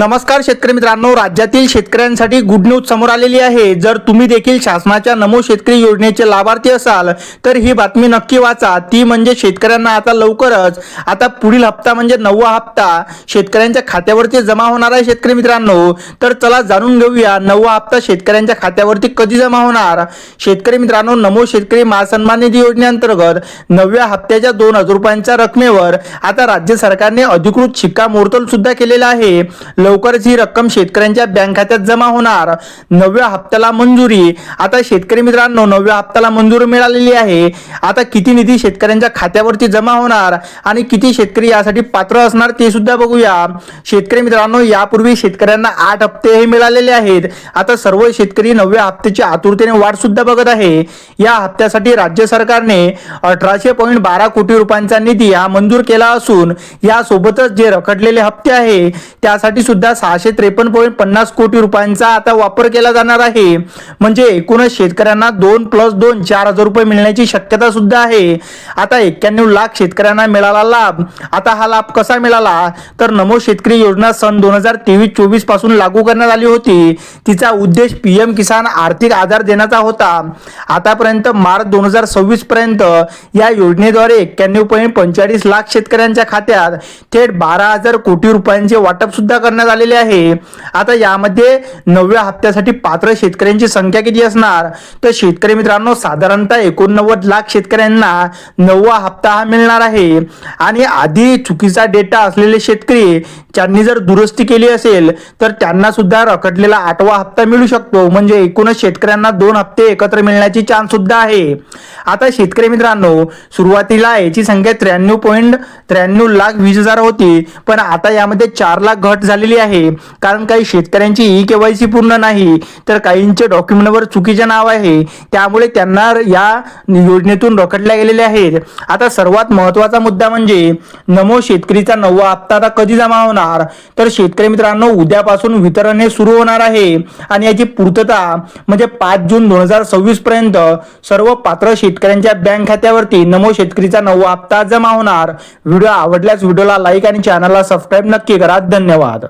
नमस्कार शेतकरी मित्रांनो, राज्यातील शेतकऱ्यांसाठी गुड न्यूज समोर आलेली आहे। जर तुम्ही देखील शासनाच्या नमो शेतकरी योजनेचे लाभार्थी असाल तर ही बातमी नक्की वाचा। ती म्हणजे शेतकऱ्यांना आता लवकरच पुढील हप्ता म्हणजे 9वा हप्ता शेतकऱ्यांच्या खात्यावरती जमा होणार आहे। शेतकरी मित्रांनो, तर चला जाणून घेऊया 9वा हप्ता शेतकऱ्यांच्या खात्यावरती कधी जमा होणार। शेतकरी मित्रांनो, नमो शेतकरी महासन्मान निधी योजनेअंतर्गत 9व्या हप्त्याच्या 2000 रुपयांच्या रकमेवर आता राज्य सरकारने अधिकृत शिक्कामोर्तब सुद्धा केलेला आहे। लवकरच ही रक्कम शेतकऱ्यांच्या बँक खात्यात जमा होणार। 9व्या हप्त्याला मंजुरी। आता शेतकरी मित्रांनो, 9व्या हप्त्याला मंजुरी मिळालेली आहे। आता किती निधी शेतकऱ्यांच्या खात्यावरती जमा होणार आणि किती शेतकरी यासाठी पात्र असणार ते सुद्धा बघूया। शेतकरी मित्रांनो, यापूर्वी शेतकऱ्यांना 8 हप्ते हे मिळालेले आहेत। आता सर्व शेतकरी 9व्या हप्त्याची आतुरतेने वाट सुद्धा बघत आहे। या हप्त्यासाठी राज्य सरकारने 18.12 कोटी रुपयांचा निधी हा मंजूर केला असून यासोबतच जे रखडलेले हप्ते आहे त्यासाठी सुद्धा 653.50 कोटी रुपयांचा आता वापर केला जाणार आहे। म्हणजे एकूणच शेतकऱ्यांना 2+2 4000 रुपये मिळण्याची शक्यता सुद्धा आहे। आता 91 लाख शेतकऱ्यांना मिळाला लाभ। आता हा लाभ कसा मिळाला तर नमो शेतकरी योजना सन 2023-24 पासून लागू करण्यात आली होती। तिचा उद्देश पीएम किसान आर्थिक आधार देण्याचा होता। आतापर्यंत मार्च 2026 पर्यंत या योजनेद्वारे 91.45 लाख शेतकऱ्यांच्या खात्यात थेट 12,000 कोटी रुपयांचे वाटप सुद्धा करण्यात आलेले आहे। आता यामध्ये 9व्या हप्त्यासाठी पात्र शेतकऱ्यांची संख्या किती असणार तर शेतकरी मित्रांनो, साधारणतः 89 लाख शेतकऱ्यांना 9वा हप्ता हा मिळणार आहे। आणि आधी चुकीचा डेटा असलेले शेतकरी ज्यांनी जर दुरुस्ती केली असेल तर त्यांना सुद्धा रखडलेला 8वा हप्ता मिळू शकतो। म्हणजे एकूणच शेतकऱ्यांना 2 हप्ते एकत्र मिळण्याची चान्स सुद्धा आहे। आता शेतकरी मित्रांनो, सुरुवातीला याची संख्या 93.93 लाख 20,000 होती, पण आता यामध्ये 4 लाख घट झालेली आहे। कारण काही शेतकऱ्यांची ई-केवायसी पूर्ण नाही तर काहींचे डॉक्युमेंटवर चुकीचे नाव आहे, त्यामुळे त्यांना या योजनेतून रखडल्या गेलेले आहेत। आता सर्वात महत्त्वाचा मुद्दा म्हणजे नमो शेतकरीचा 9वा हप्ता आता कधी जमा होणार तर शेतकरी मित्रांनो, उद्यापासून वितरण हे सुरू होणार आहे आणि याची पूर्तता म्हणजे 5 जून 2026 पर्यंत सर्व पात्र शेतकऱ्यांच्या बँक खात्यावरती नमो शेतकरीचा 9वा हप्ता जमा होणार। व्हिडिओ आवडल्यास व्हिडिओला लाईक आणि चॅनलला सबस्क्राईब नक्की करा। धन्यवाद।